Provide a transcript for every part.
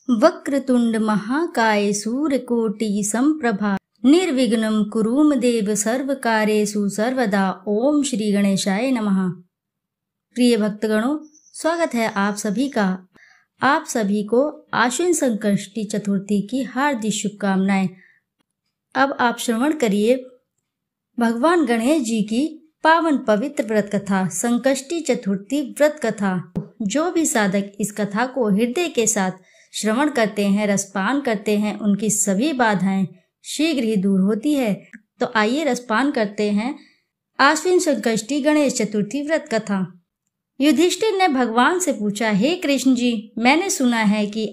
वक्रतुंड महाकाय सूर्यकोटि समप्रभा निर्विघ्नं कुरु देव सर्वकार्येषु सर्वदा। ओम श्री गणेशाय नमः। प्रिय भक्तगणों, स्वागत है आप सभी का। आप सभी को आश्विन संकष्टी चतुर्थी की हार्दिक शुभकामनाएं। अब आप श्रवण करिए भगवान गणेश जी की पावन पवित्र व्रत कथा, संकष्टी चतुर्थी व्रत कथा। जो भी साधक इस कथा को हृदय के साथ श्रवण करते हैं, रसपान करते हैं, उनकी सभी बाधाएं शीघ्र ही दूर होती है। तो आइए रसपान करते हैं आश्विन संकष्टी गणेश चतुर्थी व्रत कथा। युधिष्ठिर ने भगवान से पूछा, हे कृष्ण जी, मैंने सुना है कि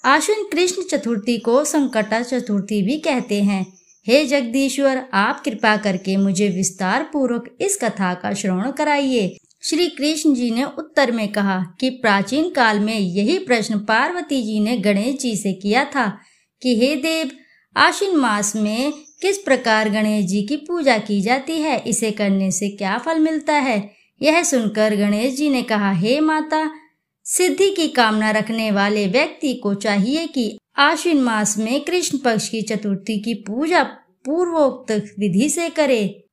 आश्विन कृष्ण चतुर्थी को संकटा चतुर्थी भी कहते हैं। हे जगदीश्वर, आप कृपा करके मुझे विस्तार पूर्वक इस कथा का श्रवण कराइए। श्री कृष्ण जी ने उत्तर में कहा कि प्राचीन काल में यही प्रश्न पार्वती जी ने गणेश जी से किया था कि हे देव, आश्विन मास में किस प्रकार गणेश जी की पूजा की जाती है, इसे करने से क्या फल मिलता है। यह सुनकर गणेश जी ने कहा, हे माता, सिद्धि की कामना रखने वाले व्यक्ति को चाहिए कि आश्विन मास में कृष्ण पक्ष की चतुर्थी की पूजा पूर्वोक्त विधि से करे।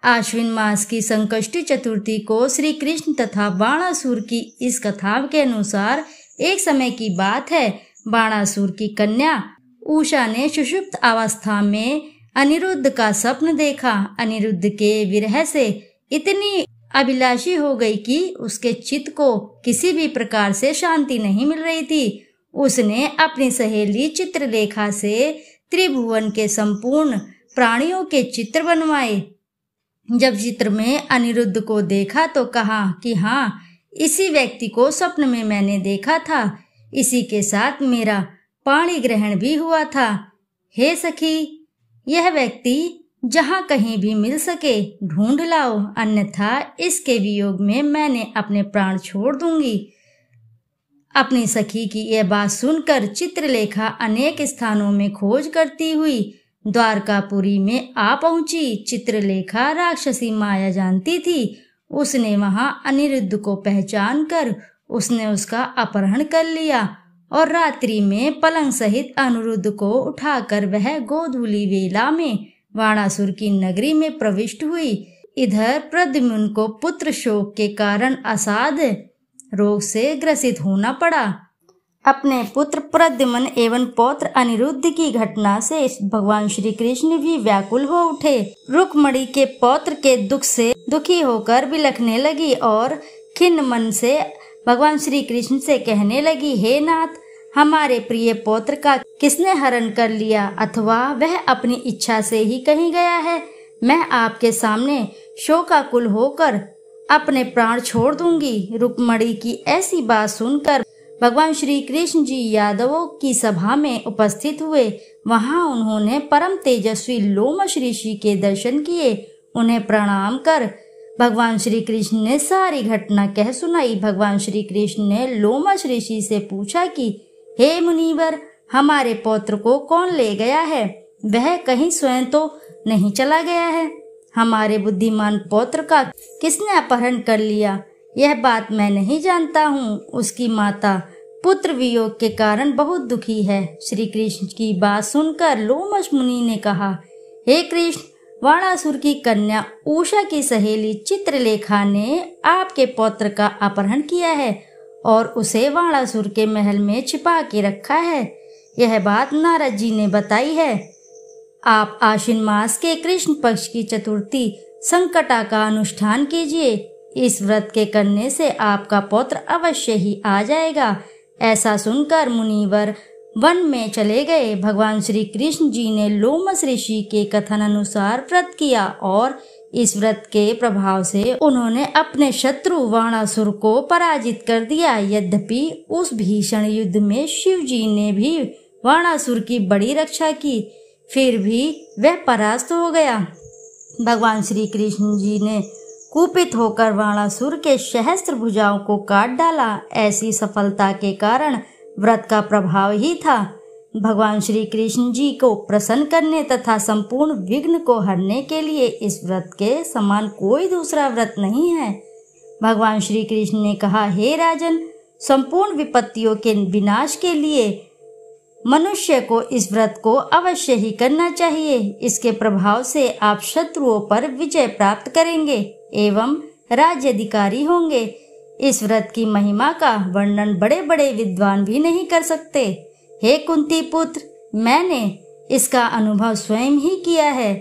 आश्विन मास की संकष्टी चतुर्थी को श्री कृष्ण तथा बाणासुर की इस कथा के अनुसार एक समय की बात है। बाणासुर की कन्या उषा ने सुषुप्त अवस्था में अनिरुद्ध का स्वप्न देखा। अनिरुद्ध के विरह से इतनी अभिलाषी हो गई कि उसके चित्त को किसी भी प्रकार से शांति नहीं मिल रही थी। उसने अपनी सहेली चित्रलेखा से त्रिभुवन के संपूर्ण प्राणियों के चित्र बनवाए। जब चित्र में अनिरुद्ध को देखा तो कहा कि हाँ, इसी व्यक्ति को स्वप्न में मैंने देखा था, इसी के साथ मेरा पाणी ग्रहण भी हुआ था। हे सखी, यह व्यक्ति जहाँ कहीं भी मिल सके ढूंढ लाओ, अन्यथा इसके वियोग में मैंने अपने प्राण छोड़ दूंगी। अपनी सखी की यह बात सुनकर चित्रलेखा अनेक स्थानों में खोज करती हुई द्वारकापुरी में आ पहुंची। चित्रलेखा राक्षसी माया जानती थी। उसने वहां अनिरुद्ध को पहचान कर उसने उसका अपहरण कर लिया और रात्रि में पलंग सहित अनिरुद्ध को उठाकर वह गोधूली वेला में बाणासुर की नगरी में प्रविष्ट हुई। इधर प्रद्युम्न को पुत्र शोक के कारण असाध्य रोग से ग्रसित होना पड़ा। अपने पुत्र प्रद्युम्न एवं पौत्र अनिरुद्ध की घटना से भगवान श्री कृष्ण भी व्याकुल हो उठे। रुक्मणी के पौत्र के दुख से दुखी होकर बिलखने लगी और खिन्न मन से भगवान श्री कृष्ण से कहने लगी, हे नाथ, हमारे प्रिय पौत्र का किसने हरण कर लिया, अथवा वह अपनी इच्छा से ही कहीं गया है। मैं आपके सामने शोकाकुल होकर अपने प्राण छोड़ दूंगी। रुक्मणी की ऐसी बात सुनकर भगवान श्री कृष्ण जी यादवों की सभा में उपस्थित हुए। वहां उन्होंने परम तेजस्वी लोमश ऋषि के दर्शन किए। उन्हें प्रणाम कर भगवान श्री कृष्ण ने सारी घटना कह सुनाई। भगवान श्री कृष्ण ने लोमश ऋषि से पूछा कि हे मुनिवर, हमारे पौत्र को कौन ले गया है? वह कहीं स्वयं तो नहीं चला गया है। हमारे बुद्धिमान पौत्र का किसने अपहरण कर लिया, यह बात मैं नहीं जानता हूँ। उसकी माता पुत्र वियोग के कारण बहुत दुखी है। श्री कृष्ण की बात सुनकर लोमश मुनि ने कहा, हे कृष्ण, बाणासुर की कन्या उषा की सहेली चित्रलेखा ने आपके पौत्र का अपहरण किया है और उसे बाणासुर के महल में छिपा के रखा है। यह बात नारद जी ने बताई है। आप आश्विन मास के कृष्ण पक्ष की चतुर्थी संकटा का अनुष्ठान कीजिए। इस व्रत के करने से आपका पौत्र अवश्य ही आ जाएगा। ऐसा सुनकर मुनिवर वन में चले गए। भगवान श्री कृष्ण जी ने लोमश ऋषि के कथन अनुसार व्रत किया और इस व्रत के प्रभाव से उन्होंने अपने शत्रु बाणासुर को पराजित कर दिया। यद्यपि उस भीषण युद्ध में शिव जी ने भी बाणासुर की बड़ी रक्षा की, फिर भी वह परास्त हो गया। भगवान श्री कृष्ण जी ने कुपित होकर बाणासुर के सहस्त्र भुजाओं को काट डाला। ऐसी सफलता के कारण व्रत का प्रभाव ही था। भगवान श्री कृष्ण जी को प्रसन्न करने तथा संपूर्ण विघ्न को हरने के लिए इस व्रत के समान कोई दूसरा व्रत नहीं है। भगवान श्री कृष्ण ने कहा, हे राजन, संपूर्ण विपत्तियों के विनाश के लिए मनुष्य को इस व्रत को अवश्य ही करना चाहिए। इसके प्रभाव से आप शत्रुओं पर विजय प्राप्त करेंगे एवं राज्याधिकारी होंगे। इस व्रत की महिमा का वर्णन बड़े बड़े विद्वान भी नहीं कर सकते। हे कुंती पुत्र, मैंने इसका अनुभव स्वयं ही किया है।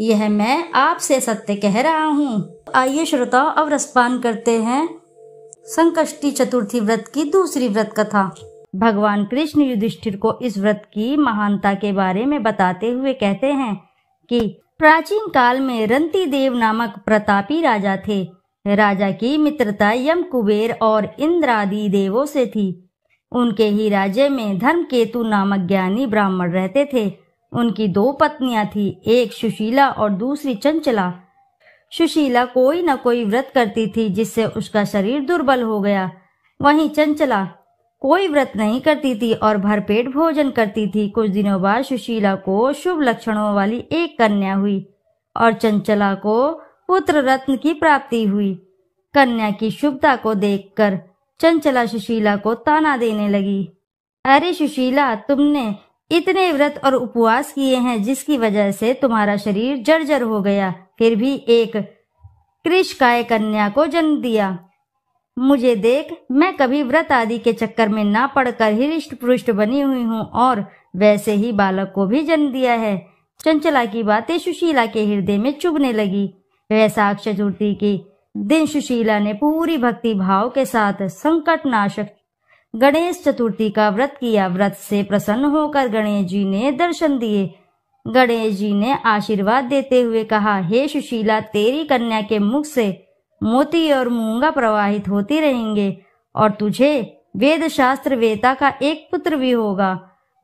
यह मैं आपसे सत्य कह रहा हूँ। आइए श्रोताओ, अब रसपान करते हैं संकष्टी चतुर्थी व्रत की दूसरी व्रत कथा। भगवान कृष्ण युधिष्ठिर को इस व्रत की महानता के बारे में बताते हुए कहते हैं कि प्राचीन काल में रंती देव नामक प्रतापी राजा थे। राजा की मित्रता यम, कुबेर और इंद्र आदि देवों से थी। उनके ही राज्य में धर्मकेतु नामक ज्ञानी ब्राह्मण रहते थे। उनकी 2 पत्नियां थी, एक सुशीला और दूसरी चंचला। सुशीला कोई न कोई व्रत करती थी जिससे उसका शरीर दुर्बल हो गया। वहीं चंचला कोई व्रत नहीं करती थी और भरपेट भोजन करती थी। कुछ दिनों बाद सुशीला को शुभ लक्षणों वाली एक कन्या हुई और चंचला को पुत्र रत्न की प्राप्ति हुई। कन्या की शुभता को देखकर चंचला सुशीला को ताना देने लगी। अरे सुशीला, तुमने इतने व्रत और उपवास किए हैं जिसकी वजह से तुम्हारा शरीर जर्जर हो गया, फिर भी एक कृशकाय कन्या को जन्म दिया। मुझे देख, मैं कभी व्रत आदि के चक्कर में ना पड़कर हृष्ट पुष्ट बनी हुई हूँ और वैसे ही बालक को भी जन्म दिया है। चंचला की बातें सुशीला के हृदय में चुभने लगी। वैशाख चतुर्थी के दिन सुशीला ने पूरी भक्ति भाव के साथ संकट नाशक गणेश चतुर्थी का व्रत किया। व्रत से प्रसन्न होकर गणेश जी ने दर्शन दिए। गणेश जी ने आशीर्वाद देते हुए कहा, हे सुशीला, तेरी कन्या के मुख से मोती और मूंगा प्रवाहित होती रहेंगे और तुझे वेद शास्त्र वेता का एक पुत्र भी होगा।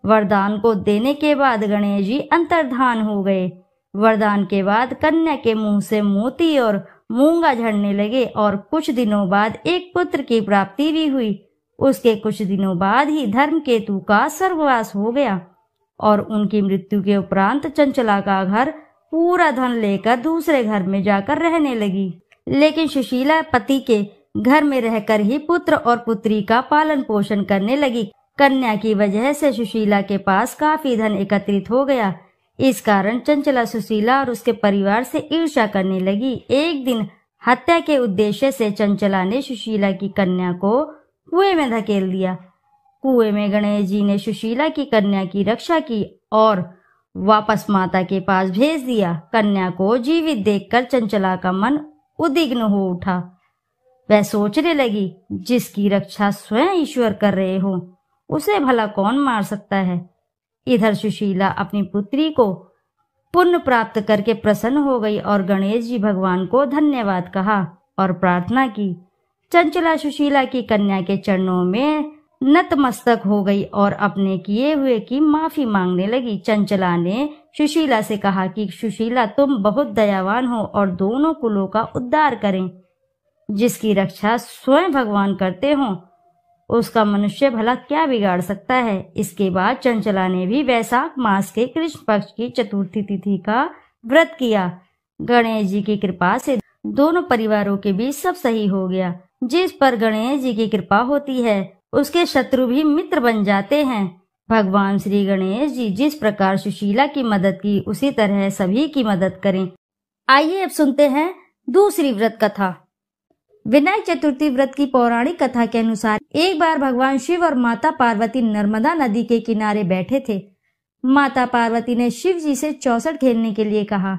वरदान को देने के बाद गणेश जी अंतर्धान हो गए। वरदान के बाद कन्या के मुंह से मोती और मूंगा झड़ने लगे और कुछ दिनों बाद एक पुत्र की प्राप्ति भी हुई। उसके कुछ दिनों बाद ही धर्मकेतु का स्वर्गवास हो गया और उनकी मृत्यु के उपरांत चंचला का घर पूरा धन लेकर दूसरे घर में जाकर रहने लगी। लेकिन सुशीला पति के घर में रहकर ही पुत्र और पुत्री का पालन पोषण करने लगी। कन्या की वजह से सुशीला के पास काफी धन एकत्रित हो गया। इस कारण चंचला सुशीला और उसके परिवार से ईर्ष्या करने लगी। एक दिन हत्या के उद्देश्य से चंचला ने सुशीला की कन्या को कुएं में धकेल दिया। कुएं में गणेश जी ने सुशीला की कन्या की रक्षा की और वापस माता के पास भेज दिया। कन्या को जीवित देखकर चंचला का मन उद्विग्न हो उठा। वह सोचने लगी, जिसकी रक्षा स्वयं ईश्वर कर रहे हो उसे भला कौन मार सकता है। इधर सुशीला अपनी पुत्री को पुण्य प्राप्त करके प्रसन्न हो गई और गणेश जी भगवान को धन्यवाद कहा और प्रार्थना की। चंचला सुशीला की कन्या के चरणों में नतमस्तक हो गई और अपने किए हुए की माफी मांगने लगी। चंचला ने सुशीला से कहा कि सुशीला, तुम बहुत दयावान हो और दोनों कुलों का उद्धार करें। जिसकी रक्षा स्वयं भगवान करते हो उसका मनुष्य भला क्या बिगाड़ सकता है। इसके बाद चंचला ने भी वैशाख मास के कृष्ण पक्ष की चतुर्थी तिथि का व्रत किया। गणेश जी की कृपा से दोनों परिवारों के बीच सब सही हो गया। जिस पर गणेश जी की कृपा होती है उसके शत्रु भी मित्र बन जाते हैं। भगवान श्री गणेश जी जिस प्रकार सुशीला की मदद की उसी तरह सभी की मदद करें। आइए अब सुनते हैं दूसरी व्रत कथा। विनायक चतुर्थी व्रत की पौराणिक कथा के अनुसार एक बार भगवान शिव और माता पार्वती नर्मदा नदी के किनारे बैठे थे। माता पार्वती ने शिव जी से चौसठ खेलने के लिए कहा।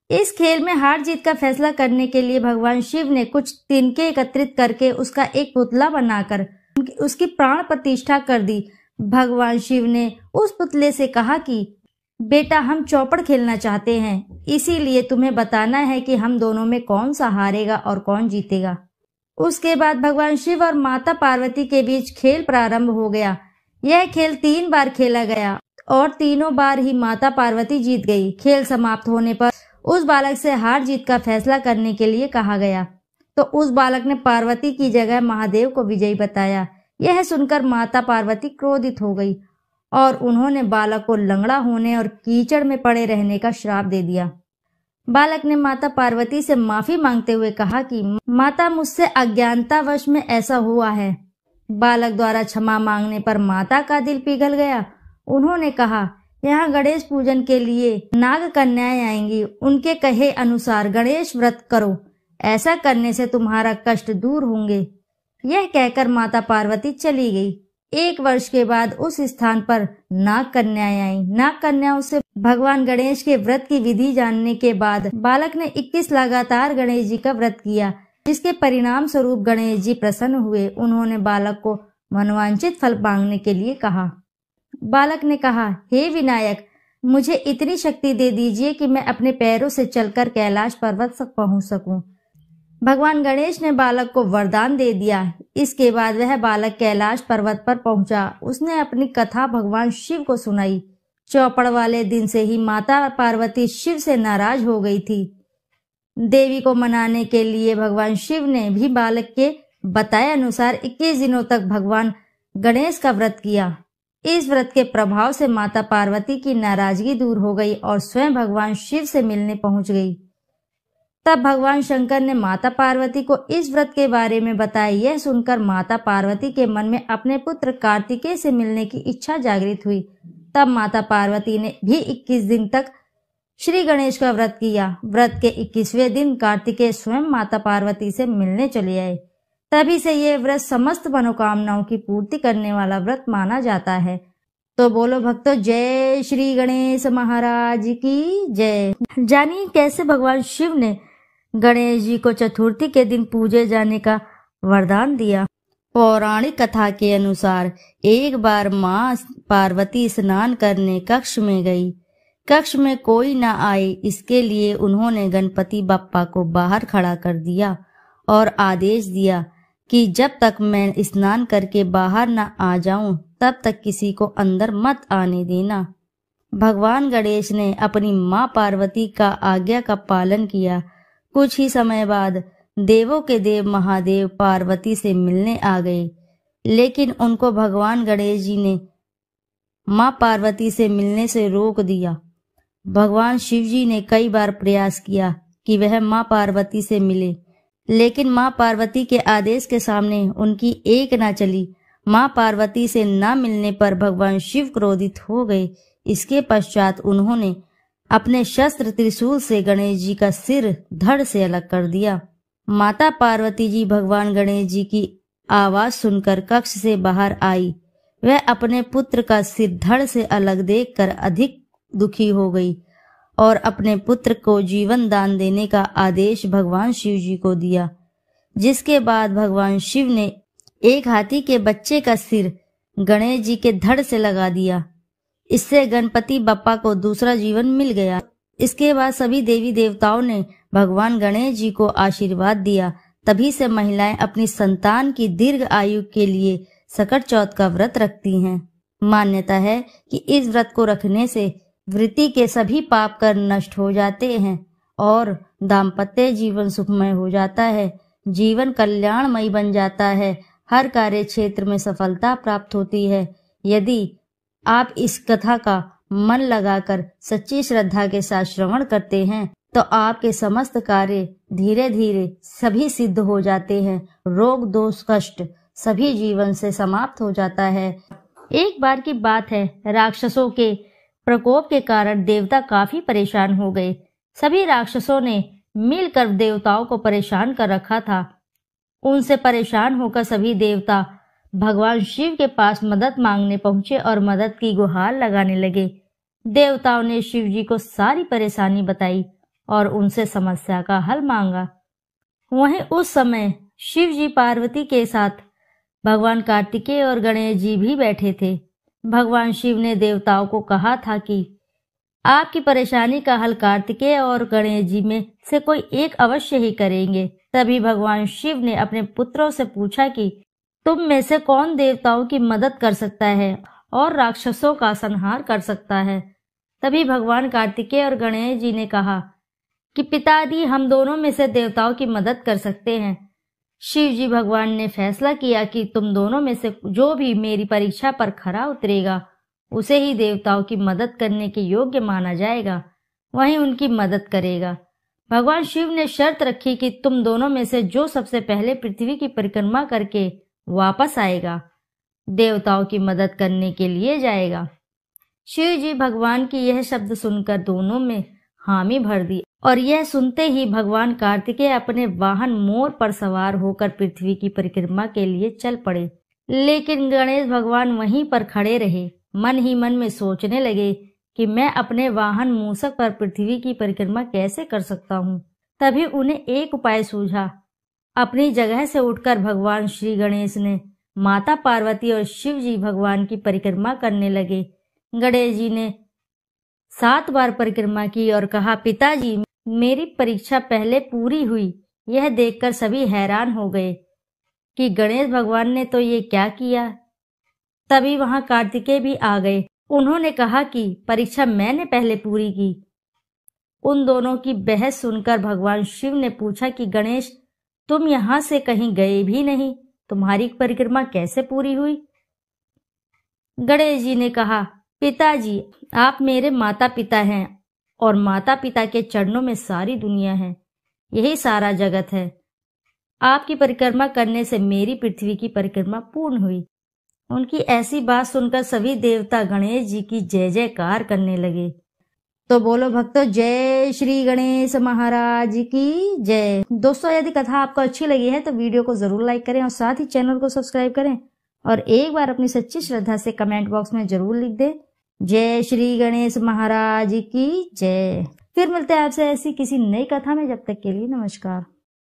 इस खेल में हार जीत का फैसला करने के लिए भगवान शिव ने कुछ तिनके एकत्रित करके उसका एक पुतला बनाकर उसकी प्राण प्रतिष्ठा कर दी। भगवान शिव ने उस पुतले से कहा कि बेटा, हम चौपड़ खेलना चाहते हैं, इसीलिए तुम्हें बताना है कि हम दोनों में कौन सा हारेगा और कौन जीतेगा। उसके बाद भगवान शिव और माता पार्वती के बीच खेल प्रारंभ हो गया। यह खेल 3 बार खेला गया और तीनों बार ही माता पार्वती जीत गई। खेल समाप्त होने पर उस बालक से हार जीत का फैसला करने के लिए कहा गया तो उस बालक ने पार्वती की जगह महादेव को विजयी बताया। यह सुनकर माता पार्वती क्रोधित हो गई और उन्होंने बालक को लंगड़ा होने और कीचड़ में पड़े रहने का श्राप दे दिया। बालक ने माता पार्वती से माफी मांगते हुए कहा कि माता, मुझसे अज्ञानतावश में ऐसा हुआ है। बालक द्वारा क्षमा मांगने पर माता का दिल पिघल गया उन्होंने कहा, यहाँ गणेश पूजन के लिए नाग कन्याएं आएंगी, उनके कहे अनुसार गणेश व्रत करो, ऐसा करने से तुम्हारा कष्ट दूर होंगे। यह कहकर माता पार्वती चली गई। 1 वर्ष के बाद उस स्थान पर नाग कन्याएं आई। नाग कन्याओं से भगवान गणेश के व्रत की विधि जानने के बाद बालक ने 21 लगातार गणेश जी का व्रत किया, जिसके परिणाम स्वरूप गणेश जी प्रसन्न हुए। उन्होंने बालक को मनोवांछित फल मांगने के लिए कहा। बालक ने कहा, हे विनायक, मुझे इतनी शक्ति दे दीजिए कि मैं अपने पैरों से चलकर कैलाश पर्वत तक पहुंच सकूं। भगवान गणेश ने बालक को वरदान दे दिया। इसके बाद वह बालक कैलाश पर्वत पर पहुंचा। उसने अपनी कथा भगवान शिव को सुनाई। चौपड़ वाले दिन से ही माता पार्वती शिव से नाराज हो गई थी। देवी को मनाने के लिए भगवान शिव ने भी बालक के बताए अनुसार 21 दिनों तक भगवान गणेश का व्रत किया। इस व्रत के प्रभाव से माता पार्वती की नाराजगी दूर हो गई और स्वयं भगवान शिव से मिलने पहुंच गई। तब भगवान शंकर ने माता पार्वती को इस व्रत के बारे में बताया। यह सुनकर माता पार्वती के मन में अपने पुत्र कार्तिकेय से मिलने की इच्छा जागृत हुई। तब माता पार्वती ने भी 21 दिन तक श्री गणेश का व्रत किया। व्रत के 21वें दिन कार्तिकेय स्वयं माता पार्वती से मिलने चले आए। तभी से यह व्रत समस्त मनोकामनाओं की पूर्ति करने वाला व्रत माना जाता है। तो बोलो भक्तों, जय श्री गणेश महाराज की जय। जानिए कैसे भगवान शिव ने गणेश जी को चतुर्थी के दिन पूजे जाने का वरदान दिया। पौराणिक कथा के अनुसार एक बार माँ पार्वती स्नान करने कक्ष में गई। कक्ष में कोई न आए, इसके लिए उन्होंने गणपति बप्पा को बाहर खड़ा कर दिया और आदेश दिया कि जब तक मैं स्नान करके बाहर न आ जाऊं तब तक किसी को अंदर मत आने देना। भगवान गणेश ने अपनी माँ पार्वती का आज्ञा का पालन किया। कुछ ही समय बाद देवों के देव महादेव पार्वती से मिलने आ गए, लेकिन उनको भगवान गणेश जी ने माँ पार्वती से मिलने से रोक दिया। भगवान शिव जी ने कई बार प्रयास किया कि वह माँ पार्वती से मिले, लेकिन माँ पार्वती के आदेश के सामने उनकी एक न चली। माँ पार्वती से न मिलने पर भगवान शिव क्रोधित हो गए। इसके पश्चात उन्होंने अपने शस्त्र त्रिशूल से गणेश जी का सिर धड़ से अलग कर दिया। माता पार्वती जी भगवान गणेश जी की आवाज सुनकर कक्ष से बाहर आई। वह अपने पुत्र का सिर धड़ से अलग देखकर अधिक दुखी हो गई और अपने पुत्र को जीवन दान देने का आदेश भगवान शिव जी को दिया। जिसके बाद भगवान शिव ने एक हाथी के बच्चे का सिर गणेश जी के धड़ से लगा दिया। इससे गणपति बप्पा को दूसरा जीवन मिल गया। इसके बाद सभी देवी देवताओं ने भगवान गणेश जी को आशीर्वाद दिया। तभी से महिलाएं अपनी संतान की दीर्घ आयु के लिए सकट चौथ का व्रत रखती हैं। मान्यता है कि इस व्रत को रखने से वृत्ति के सभी पाप कर नष्ट हो जाते हैं और दाम्पत्य जीवन सुखमय हो जाता है। जीवन कल्याणमयी बन जाता है। हर कार्य क्षेत्र में सफलता प्राप्त होती है। यदि आप इस कथा का मन लगाकर सच्ची श्रद्धा के साथ श्रवण करते हैं तो आपके समस्त कार्य धीरे धीरे सभी सिद्ध हो जाते हैं। रोग दोष कष्ट सभी जीवन से समाप्त हो जाता है। एक बार की बात है, राक्षसों के प्रकोप के कारण देवता काफी परेशान हो गए। सभी राक्षसों ने मिलकर देवताओं को परेशान कर रखा था। उनसे परेशान होकर सभी देवता भगवान शिव के पास मदद मांगने पहुंचे और मदद की गुहार लगाने लगे। देवताओं ने शिव जी को सारी परेशानी बताई और उनसे समस्या का हल मांगा। वहीं उस समय शिव जी पार्वती के साथ भगवान कार्तिकेय और गणेश जी भी बैठे थे। भगवान शिव ने देवताओं को कहा था कि आपकी परेशानी का हल कार्तिकेय और गणेश जी में से कोई एक अवश्य ही करेंगे। तभी भगवान शिव ने अपने पुत्रों से पूछा कि तुम में से कौन देवताओं की मदद कर सकता है और राक्षसों का संहार कर सकता है। तभी भगवान कार्तिकेय और गणेश जी ने कहा कि पिताजी, हम दोनों में से देवताओं की मदद कर सकते हैं। शिव जी भगवान ने फैसला किया कि तुम दोनों में से जो भी मेरी परीक्षा पर खरा उतरेगा उसे ही देवताओं की मदद करने के योग्य माना जाएगा, वहीं उनकी मदद करेगा। भगवान शिव ने शर्त रखी कि तुम दोनों में से जो सबसे पहले पृथ्वी की परिक्रमा करके वापस आएगा देवताओं की मदद करने के लिए जाएगा। शिव जी भगवान की यह शब्द सुनकर दोनों में हामी भर दी और यह सुनते ही भगवान कार्तिकेय अपने वाहन मोर पर सवार होकर पृथ्वी की परिक्रमा के लिए चल पड़े। लेकिन गणेश भगवान वहीं पर खड़े रहे। मन ही मन में सोचने लगे कि मैं अपने वाहन मूषक पर पृथ्वी की परिक्रमा कैसे कर सकता हूँ। तभी उन्हें एक उपाय सूझा। अपनी जगह से उठकर भगवान श्री गणेश ने माता पार्वती और शिव जी भगवान की परिक्रमा करने लगे। गणेश जी ने 7 बार परिक्रमा की और कहा, पिताजी मेरी परीक्षा पहले पूरी हुई। यह देखकर सभी हैरान हो गए कि गणेश भगवान ने तो ये क्या किया। तभी वहां कार्तिकेय भी आ गए। उन्होंने कहा कि परीक्षा मैंने पहले पूरी की। उन दोनों की बहस सुनकर भगवान शिव ने पूछा कि गणेश, तुम यहाँ से कहीं गए भी नहीं, तुम्हारी परिक्रमा कैसे पूरी हुई? गणेश जी ने कहा, पिताजी आप मेरे माता पिता हैं और माता पिता के चरणों में सारी दुनिया है, यही सारा जगत है। आपकी परिक्रमा करने से मेरी पृथ्वी की परिक्रमा पूर्ण हुई। उनकी ऐसी बात सुनकर सभी देवता गणेश जी की जय जयकार करने लगे। तो बोलो भक्तों, जय श्री गणेश महाराज की जय। दोस्तों, यदि कथा आपको अच्छी लगी है तो वीडियो को जरूर लाइक करें और साथ ही चैनल को सब्सक्राइब करें और एक बार अपनी सच्ची श्रद्धा से कमेंट बॉक्स में जरूर लिख दें, जय श्री गणेश महाराज की जय। फिर मिलते हैं आपसे ऐसी किसी नई कथा में। जब तक के लिए नमस्कार।